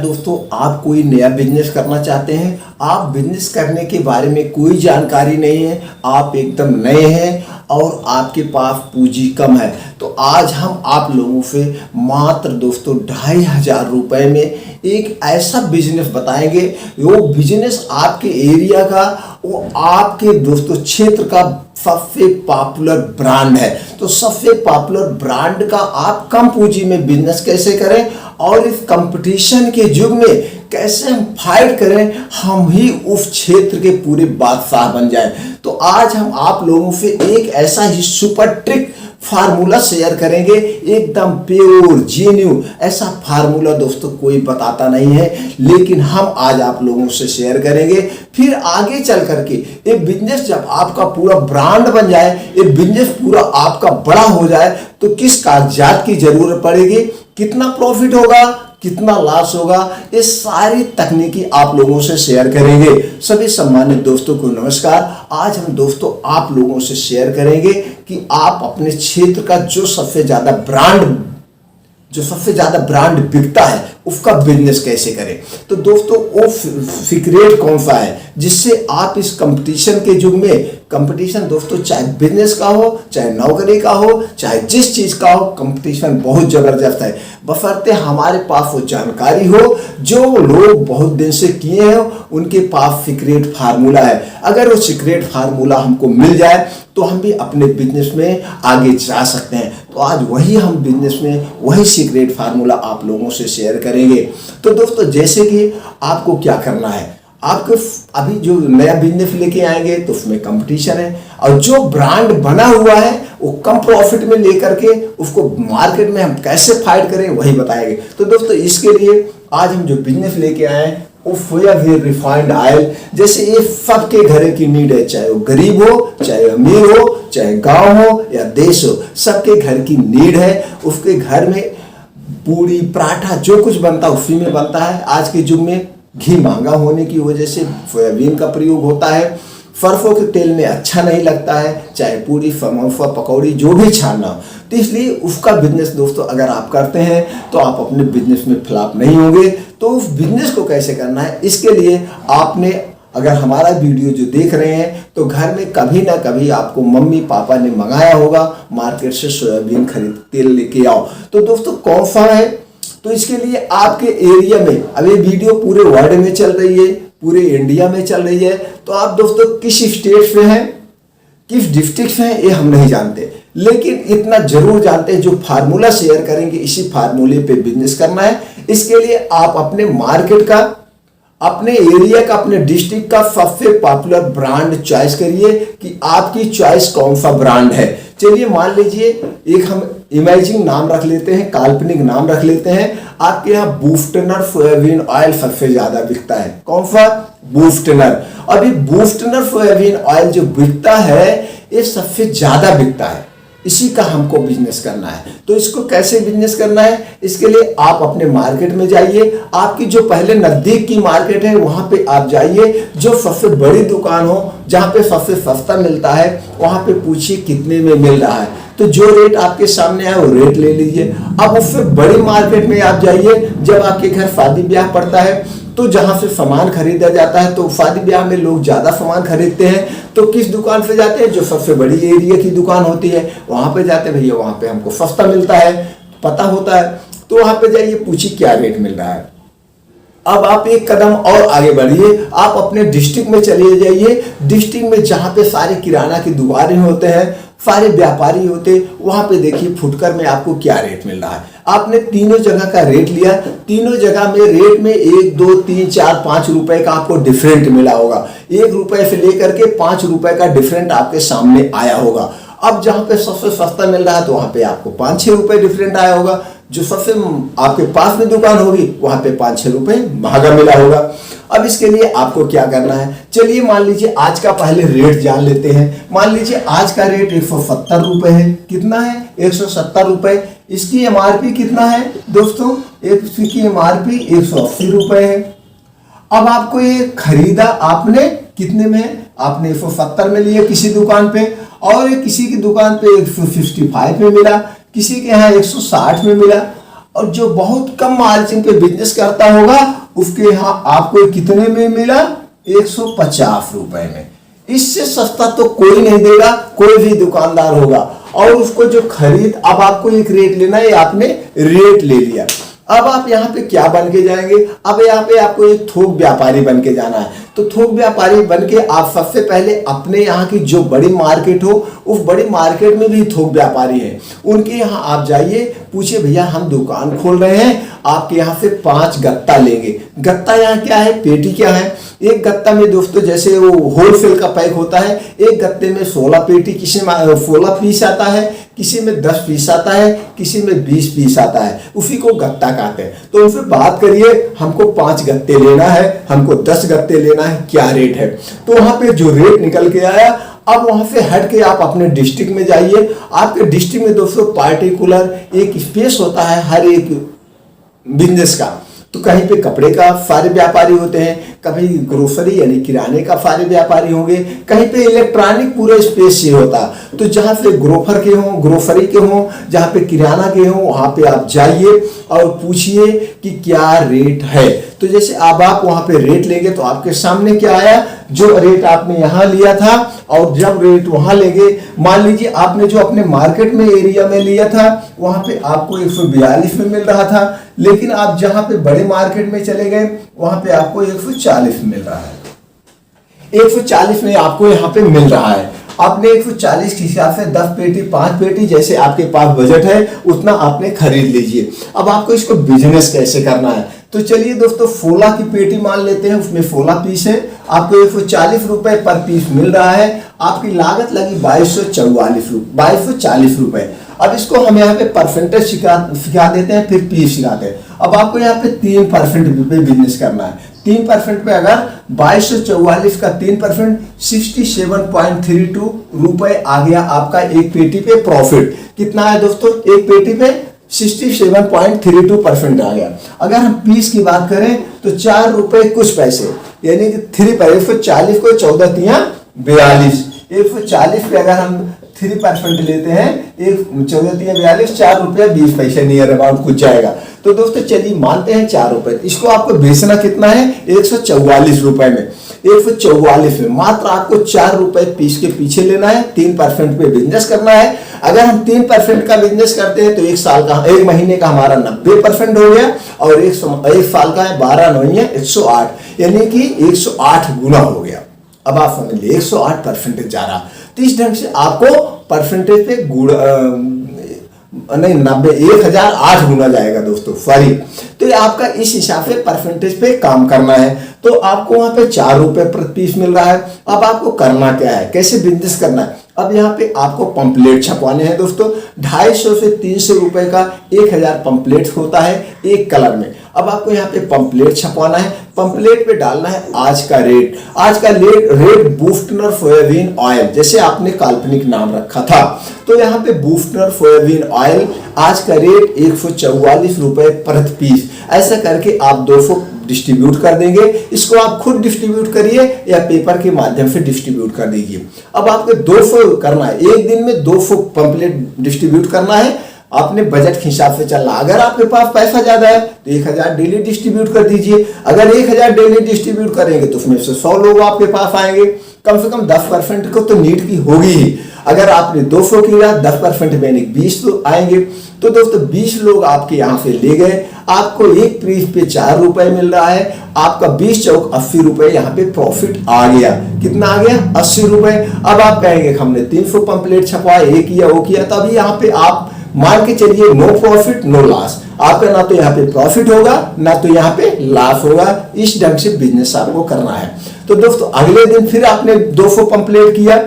दोस्तों, आप कोई नया बिजनेस करना चाहते हैं, आप बिजनेस करने के बारे में कोई जानकारी नहीं है, आप एकदम नए हैं और आपके पास पूंजी कम है, तो आज हम आप लोगों से मात्र दोस्तों 2500 रुपये में एक ऐसा बिजनेस बताएंगे। वो बिजनेस आपके एरिया का, वो आपके दोस्तों क्षेत्र का सबसे पॉपुलर ब्रांड है। तो सबसे पॉपुलर ब्रांड का आप कम पूंजी में बिजनेस कैसे करें और इस कंपटीशन के युग में कैसे हम फाइट करें, हम ही उस क्षेत्र के पूरे बादशाह बन जाएं। तो आज हम आप लोगों से एक ऐसा ही सुपर ट्रिक फार्मूला शेयर करेंगे, एकदम प्योर जेन्युइन। ऐसा फार्मूला दोस्तों कोई बताता नहीं है, लेकिन हम आज आप लोगों से शेयर करेंगे। फिर आगे चल करके ये बिजनेस जब आपका पूरा ब्रांड बन जाए, ये बिजनेस पूरा आपका बड़ा हो जाए, तो किस कागजात की जरूरत पड़ेगी, कितना प्रॉफिट होगा, कितना लॉस होगा, ये सारी तकनीकी आप लोगों से शेयर करेंगे। सभी सम्मानित दोस्तों को नमस्कार। आज हम दोस्तों आप लोगों से शेयर करेंगे कि आप अपने क्षेत्र का जो सबसे ज्यादा ब्रांड बिकता है उसका बिजनेस कैसे करें। तो दोस्तों वो सीक्रेट कौन सा है जिससे आप इस कंपटीशन के युग में, कंपटीशन दोस्तों चाहे बिजनेस का हो, चाहे नौकरी का हो, चाहे जिस चीज का हो, कंपटीशन बहुत जबरदस्त है, बशर्ते हमारे पास वो जानकारी हो जो लोग बहुत दिन से किए हैं, उनके पास सीक्रेट फार्मूला है। अगर वो सीक्रेट फार्मूला हमको मिल जाए तो हम भी अपने बिजनेस में आगे जा सकते हैं। तो आज वही हम बिजनेस में वही सीक्रेट फार्मूला आप लोगों से शेयर करेंगे। तो दोस्तों जैसे कि आपको क्या करना है, आपको अभी जो नया बिजनेस लेके आएंगे तो उसमें कंपटीशन है, और जो ब्रांड बना हुआ है वो कम प्रॉफिट में लेकर के उसको मार्केट में हम कैसे फाइट करें वही बताएंगे। तो दोस्तों इसके लिए आज हम जो बिजनेस लेके आए हैं वो सोयाबीन रिफाइंड ऑयल, जैसे ये सबके घर की नीड है, चाहे वो गरीब हो, चाहे अमीर हो, चाहे गांव हो या देश हो, सबके घर की नीड है। उसके घर में पूरी पराठा जो कुछ बनता है उसी में बनता है। आज के युग में घी महंगा होने की वजह से सोयाबीन का प्रयोग होता है, सरसों के तेल में अच्छा नहीं लगता है, चाहे पूरी, समोसा, पकौड़ी जो भी छानना हो। तो इसलिए उसका बिजनेस दोस्तों अगर आप करते हैं तो आप अपने बिजनेस में फ्लॉप नहीं होंगे। तो उस बिजनेस को कैसे करना है, इसके लिए आपने अगर हमारा वीडियो जो देख रहे हैं तो घर में कभी ना कभी आपको मम्मी पापा ने मंगाया होगा मार्केट से सोयाबीन खरीद तेल लेके आओ। तो दोस्तों कौन सा है, तो इसके लिए आपके एरिया में, अब ये वीडियो पूरे वर्ल्ड में चल रही है, पूरे इंडिया में चल रही है, तो आप दोस्तों किस स्टेट में हैं, किस डिस्ट्रिक्ट में हैं, ये हम नहीं जानते, लेकिन इतना जरूर जानते हैं जो फार्मूला शेयर करेंगे इसी फार्मूले पे बिजनेस करना है। इसके लिए आप अपने मार्केट का, अपने एरिया का, अपने डिस्ट्रिक्ट का सबसे पॉपुलर ब्रांड चॉइस करिए कि आपकी चॉइस कौन सा ब्रांड है। चलिए मान लीजिए एक हम इमेजिंग नाम रख लेते हैं, काल्पनिक नाम रख लेते हैं। आपके यहाँ बूस्टनर सोयाबीन ऑयल सबसे ज्यादा बिकता है। कौन सा? बूस्टनर। अभी बूस्टनर सोयाबीन ऑयल जो बिकता है ये सबसे ज्यादा बिकता है, इसी का हमको बिजनेस करना है। तो इसको कैसे बिजनेस करना है, इसके लिए आप अपने मार्केट में जाइए, आपकी जो पहले नजदीक की मार्केट है वहां पे आप जाइए, जो सबसे बड़ी दुकान हो, जहां पे सबसे सस्ता मिलता है, वहां पे पूछिए कितने में मिल रहा है। तो जो रेट आपके सामने है वो रेट ले लीजिए। अब उससे बड़ी मार्केट में आप जाइए, जब आपके घर शादी ब्याह पड़ता है तो जहां से सामान खरीदा जाता है, तो शादी ब्याह में लोग ज्यादा सामान खरीदते हैं, तो किस दुकान पे जाते हैं, जो सबसे बड़ी एरिया की दुकान होती है वहां पे जाते हैं। भैया वहां पे हमको सस्ता मिलता है, पता होता है, तो वहां पे जाइए, पूछिए क्या रेट मिल रहा है। अब आप एक कदम और आगे बढ़िए, आप अपने डिस्ट्रिक्ट में चले जाइए। डिस्ट्रिक्ट में जहां पे सारे किराना की दुकानें होते हैं, सारे व्यापारी होते, वहां पे देखिए फुटकर में आपको क्या रेट मिल रहा है। आपने तीनों जगह का रेट लिया, तीनों जगह में रेट में 1, 2, 3, 4, 5 रुपए का आपको डिफरेंट मिला होगा। 1 रुपए से लेकर के 5 रुपए का डिफरेंट आपके सामने आया होगा। अब जहां पे सबसे सस्ता मिल रहा है तो वहां पे आपको 5-6 रुपए डिफरेंट आया होगा, जो सबसे आपके पास में दुकान होगी वहां पे 5-6 रुपए महंगा मिला होगा। अब इसके लिए आपको क्या करना है, चलिए मान लीजिए आज का पहले रेट जान लेते हैं। मान लीजिए आज का रेट 170 रुपए है। कितना है? 170 रुपए। इसकी एमआरपी कितना है दोस्तों? इसकी एमआरपी 180 रुपए है। अब आपको ये खरीदा आपने कितने में? आपने 170 में लिया किसी दुकान पे, और किसी की दुकान पे 165 में मिला, किसी के यहाँ 160 में मिला। और जो बहुत कम मार्जिन पे बिजनेस करता होगा उसके यहाँ आपको कितने में मिला, 150 रुपए में। इससे सस्ता तो कोई नहीं देगा, कोई भी दुकानदार होगा। और उसको जो खरीद, अब आपको एक रेट लेना है, आपने रेट ले लिया, अब आप यहाँ पे क्या बन के जाएंगे, अब यहाँ पे आपको एक थोक व्यापारी बन के जाना है। तो थोक व्यापारी बन के आप सबसे पहले अपने यहाँ की जो बड़ी मार्केट हो, उस बड़ी मार्केट में भी थोक व्यापारी हैं, उनके यहाँ आप जाइए, पूछिए भैया हम दुकान खोल रहे हैं, आपके यहाँ से 5 गत्ता लेंगे। गत्ता यहाँ क्या है, पेटी क्या है, एक गत्ता में दोस्तों जैसे वो होलसेल का पैक होता है, एक गत्ते में 16 पेटी, किसी में 16 पीस आता है, किसी में 10 पीस आता है, किसी में 20 पीस आता है, उसी को गत्ता कहते हैं। तो उनसे बात करिए, हमको 5 गत्ते लेना है, हमको 10 गत्ते लेना है, क्या रेट है। तो वहां पे जो रेट निकल के आया, अब वहां से हट के आप अपने डिस्ट्रिक्ट में जाइए। आपके डिस्ट्रिक्ट में दोस्तों पार्टिकुलर एक स्पेस होता है हर एक बिजनेस का। तो कहीं पे कपड़े का सारे व्यापारी होते हैं, कभी ग्रोसरी यानी किराने का सारे व्यापारी होंगे, कहीं पे इलेक्ट्रॉनिक पूरा स्पेस ही होता। तो जहाँ पे ग्रोफर के हों, ग्रोसरी के हों, जहाँ पे किराना के हों, वहाँ पे आप जाइए और पूछिए कि क्या रेट है। तो जैसे अब आप वहाँ पे रेट लेंगे तो आपके सामने क्या आया, जो रेट आपने यहाँ लिया था और जब रेट वहाँ लेंगे, मान लीजिए आपने जो अपने मार्केट में एरिया में लिया था वहाँ पे आपको 142 में मिल रहा था, लेकिन आप जहाँ पे बड़े मार्केट में चले गए वहाँ पे आपको 140 मिल रहा है। 140 में आपको यहाँ पे मिल रहा है। आपने 140 के हिसाब से 10 पेटी 5 पेटी जैसे आपके पास बजट है उतना आपने खरीद लीजिए। अब आपको इसको बिजनेस कैसे करना है, तो चलिए दोस्तों 16 की पेटी मान लेते हैं, उसमें 16 पीस है, आपको 140 रुपए पर पीस मिल रहा है, आपकी लागत लगी 2240 रुपए। अब इसको हम यहाँ पे परसेंटेज सिखा देते हैं, फिर पीस सिखाते हैं। अब आपको यहाँ पे 3% पे बिजनेस करना है। 3% पे अगर 2244 का 3% 67.32 रुपए आ गया आपका एक पेटी पे प्रॉफिट। कितना है दोस्तों, एक पेटी पे 67.32% आ गया। अगर हम पीस की बात करें तो 4 रुपए कुछ पैसे, यानी कि 3 पैसे, 140 को 14 तिया 42, 140 पे अगर हम 3% लेते हैं, 14 तिया 42, 4 रुपया 20 पैसे नियर अबाउट कुछ जाएगा। तो दोस्तों चलिए मानते हैं 4 रुपए, इसको आपको बेचना कितना है, 144 रुपए में। 144 में मात्र आपको 4 रुपए पीस के पीछे लेना है, 3% पे बिजनेस करना है। अगर हम 3% का बिजनेस करते हैं तो एक महीने का हमारा 90% हो गया, और एक साल का है 12 9 108, यानी कि 108 गुना हो गया। अब आप समझ लीजिए 108% जा रहा। तो इस ढंग से आपको परसेंटेज पे नहीं 1008 गुना जाएगा दोस्तों, सॉरी। तो ये आपका इस हिसाब से परसेंटेज पे काम करना है। तो आपको वहां पे 4 रुपए प्रति पीस मिल रहा है। अब आपको करना क्या है, कैसे बिजनेस करना है। अब यहाँ पे आपको पंपलेट छपवाने हैं दोस्तों। 250 से 300 रुपए का 1000 पंपलेट होता है एक कलर में। अब आपको यहाँ पे पंपलेट छपवाना है, पंपलेट पे डालना है आज का रेट। आज का रेट बूस्टनर सोयाबीन ऑयल, जैसे आपने काल्पनिक नाम रखा था, तो यहाँ पे बूस्टनर सोयाबीन ऑयल आज का रेट 144 रुपए प्रति पीस। ऐसा करके आप 200 डिस्ट्रीब्यूट कर देंगे। इसको आप खुद डिस्ट्रीब्यूट करिए या पेपर के माध्यम से डिस्ट्रीब्यूट कर दीजिए। अब आपको 200 करना है, एक दिन में 200 पंपलेट डिस्ट्रीब्यूट करना है। आपने बजट के हिसाब से चलना। अगर आपके पास पैसा ज्यादा है तो 1000 डेली डिस्ट्रीब्यूट कर दीजिए। अगर 1000 डेली डिस्ट्रीब्यूट करेंगे तो उसमें से 100 लोग आपके पास आएंगे। कम से कम 10% को तो नीड की होगी ही। अगर आपने 200 किया 10% में 20 लोग आएंगे। तो दोस्तों 20 लोग आपके यहाँ से ले गए, आपको एक पीस पे 4 रुपए मिल रहा है। आपका 20 चौक 80 रुपए यहाँ पे प्रॉफिट आ गया। कितना आ गया, 80 रुपए। अब आप कहेंगे हमने 300 पंपलेट छपवाए, ये किया वो किया, तब यहाँ पे आप मान के चलिए नो प्रॉफिट नो लॉस। आपका ना तो यहाँ पे प्रॉफिट होगा ना तो यहाँ पे लॉस होगा। इस ढंग से बिजनेस आपको करना है। तो दोस्तों अगले दिन फिर आपने 200 पंपलेट किया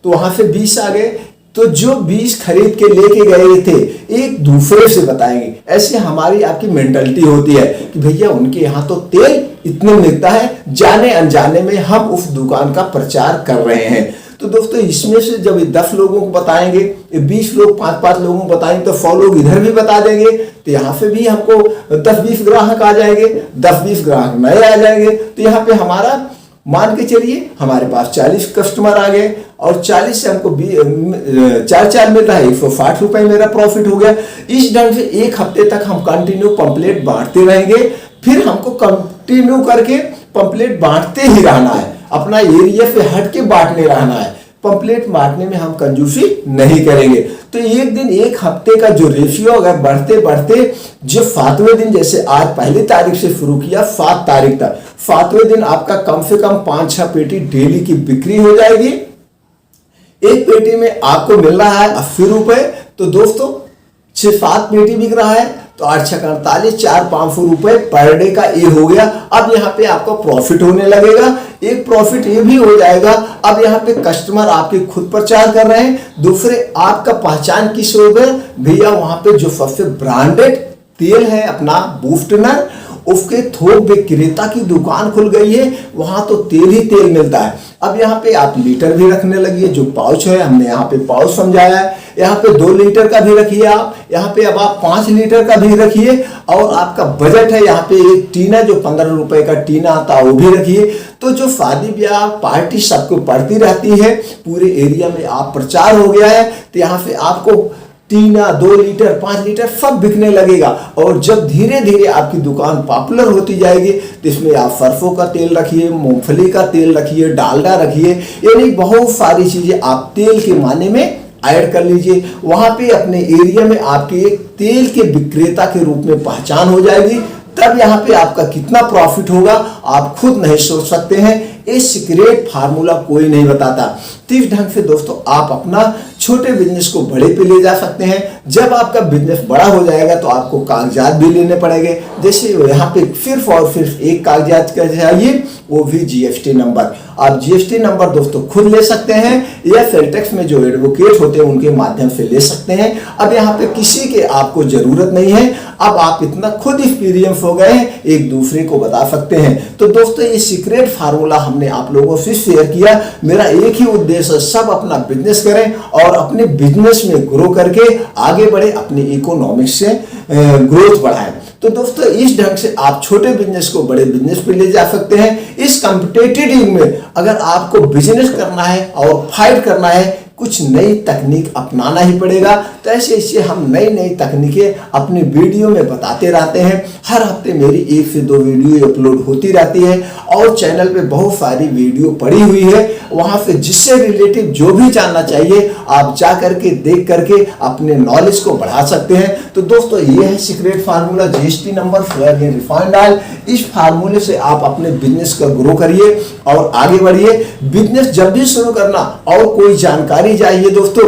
तो वहां से 20 आ गए। तो जो 20 खरीद के लेके गए थे एक दूसरे से बताएंगे। ऐसे हमारी आपकी मेंटालिटी होती है कि भैया उनके यहाँ तो तेल इतने मिलता है, जाने अनजाने में हम उस दुकान का प्रचार कर रहे हैं। तो दोस्तों इसमें से जब 10 लोगों को बताएंगे, 20 लोग 5-5 लोगों को बताएंगे तो 100 लोग इधर भी बता देंगे। तो यहाँ से भी हमको 10-20 ग्राहक आ जाएंगे, 10-20 ग्राहक नए आ जाएंगे। तो यहाँ पे हमारा मान के चलिए हमारे पास 40 कस्टमर आ गए। और 40 से हमको 4 मिल रहा है, 160 रुपए मेरा प्रॉफिट हो गया। इस ढंग से एक हफ्ते तक हम कंटिन्यू पंपलेट बांटते रहेंगे, फिर हमको कंटिन्यू करके पंपलेट बांटते ही रहना है, अपना एरिया से हट के बांटने रहना है। पंपलेट बांटने में हम कंजूसी नहीं करेंगे। तो एक दिन, एक हफ्ते का जो रेशियो अगर बढ़ते बढ़ते जो 7वें दिन, जैसे आज 1 तारीख से शुरू किया 7 तारीख तक, 7वें दिन आपका कम से कम 5-6 पेटी डेली की बिक्री हो जाएगी। एक पेटी में आपको मिल रहा है 80 रुपए, तो दोस्तों 6-7 पेटी बिक रहा है तो 8×6 = 400-500 रुपए पर डे का ये हो गया। अब यहाँ पे आपका प्रॉफिट होने लगेगा। एक प्रॉफिट ये भी हो जाएगा, अब यहाँ पे कस्टमर आपके खुद प्रचार कर रहे हैं, दूसरे आपका पहचान किस हो गए भैया, वहां पे जो सबसे ब्रांडेड तेल है अपना बूस्टनर, उसके थोक विक्रेता की दुकान खुल गई है, वहां तो तेल ही तेल मिलता है। अब यहाँ पे आप लीटर भी रखने लगिए, जो पाउच है हमने यहाँ पे पाउच समझाया है, यहाँ पे 2 लीटर का भी रखिए आप, यहाँ पे अब आप 5 लीटर का भी रखिए, और आपका बजट है यहाँ पे एक टीना जो 15 रुपए का टीना आता है वो भी रखिए। तो जो शादी ब्याह पार्टी सबको पड़ती रहती है, पूरे एरिया में आप प्रचार हो गया है, तो यहाँ से आपको टीना 2 लीटर 5 लीटर सब बिकने लगेगा। और जब धीरे धीरे आपकी दुकान पॉपुलर होती जाएगी तो इसमें आप सरसों का तेल रखिए, मूंगफली का तेल रखिए, डालडा रखिए, यानी बहुत सारी चीजें आप तेल के माने में ऐड कर लीजिए। वहां पे अपने एरिया में आपके एक तेल के विक्रेता के रूप में पहचान हो जाएगी। तब यहाँ पे आपका कितना प्रॉफिट होगा आप खुद नहीं सोच सकते हैं, ये सीक्रेट फार्मूला कोई नहीं बताता। तो इस ढंग से दोस्तों आप अपना छोटे बिजनेस को बड़े पे ले जा सकते हैं। जब आपका बिजनेस बड़ा हो जाएगा तो आपको कागजात भी लेने पड़ेंगे, जैसे यहाँ पे सिर्फ और सिर्फ एक कागजात का चाहिए, वो भी जीएसटी नंबर। आप जीएसटी नंबर दोस्तों खुद ले सकते हैं या सेल टैक्स में जो एडवोकेट होते हैं उनके माध्यम से ले सकते हैं। अब यहाँ पे किसी के आपको जरूरत नहीं है, अब आप इतना खुद एक्सपीरियंस हो गए हैं, एक दूसरे को बता सकते हैं। तो दोस्तों ये सीक्रेट फार्मूला हमने आप लोगों से शेयर किया। मेरा एक ही उद्देश्य, सब अपना बिजनेस करें और अपने बिजनेस में ग्रो करके आगे बढ़े, अपनी इकोनॉमिक्स से ग्रोथ बढ़ाएं। तो दोस्तों इस ढंग से आप छोटे बिजनेस को बड़े बिजनेस पे ले जा सकते हैं। इस कॉम्पिटिटिव युग में अगर आपको बिजनेस करना है और फाइट करना है, कुछ नई तकनीक अपनाना ही पड़ेगा। तो ऐसे हम नई नई तकनीकें अपने वीडियो में बताते रहते हैं। हर हफ्ते मेरी 1 से 2 वीडियो अपलोड होती रहती है और चैनल पे बहुत सारी वीडियो पड़ी हुई है, वहां से जिससे रिलेटिव जो भी जानना चाहिए आप जा करके देख करके अपने नॉलेज को बढ़ा सकते हैं। तो दोस्तों ये है secret formula, GST number, soybean refined oil. इस फार्मूले से आप अपने बिजनेस का ग्रो करिए और आगे बढ़िए। बिजनेस जब भी शुरू करना और कोई जानकारी चाहिए दोस्तों,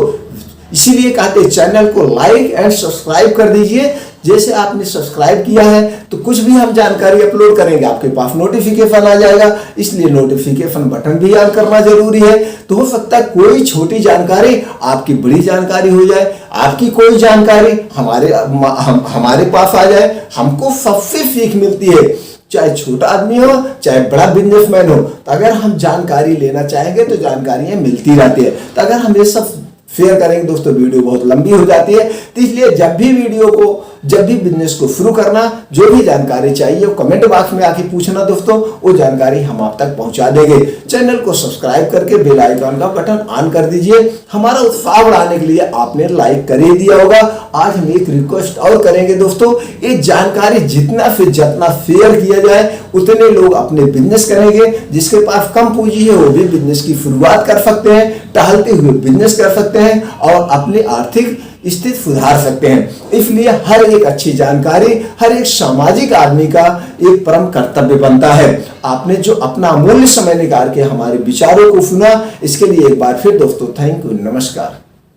इसीलिए कहते हैं चैनल को लाइक एंड सब्सक्राइब कर दीजिए। जैसे आपने सब्सक्राइब किया है तो कुछ भी हम जानकारी अपलोड करेंगे आपके पास नोटिफिकेशन आ जाएगा, इसलिए नोटिफिकेशन बटन भी ऑन करना जरूरी है। तो हो सकता है कोई छोटी जानकारी आपकी बड़ी जानकारी हो जाए, आपकी कोई जानकारी हमारे पास आ जाए। हमको सबसे सीख मिलती है, चाहे छोटा आदमी हो चाहे बड़ा बिजनेसमैन हो, तो अगर हम जानकारी लेना चाहेंगे तो जानकारियां मिलती रहती है। तो अगर हम ये सब शेयर करेंगे दोस्तों वीडियो बहुत लंबी हो जाती है। तो इसलिए जब भी बिजनेस को शुरू करना, जो भी जानकारी चाहिए वो कमेंट बॉक्स में आके पूछना दोस्तों, वो जानकारी हम आप तक पहुंचा देंगे। चैनल को सब्सक्राइब करके बेल आइकन का बटन ऑन कर दीजिए। हमारा उत्साह बढ़ाने के लिए आपने लाइक कर ही दिया होगा। आज हम एक रिक्वेस्ट और करेंगे दोस्तों, ये जानकारी जितना से जितना शेयर किया जाए उतने लोग अपने बिजनेस करेंगे। जिसके पास कम पूंजी है वो भी बिजनेस की शुरुआत कर सकते हैं, टहलते हुए बिजनेस कर सकते हैं और अपनी आर्थिक स्थिति सुधार सकते हैं। इसलिए हर एक अच्छी जानकारी हर एक सामाजिक आदमी का एक परम कर्तव्य बनता है। आपने जो अपना अमूल्य समय निकाल के हमारे विचारों को सुना, इसके लिए एक बार फिर दोस्तों थैंक यू, नमस्कार।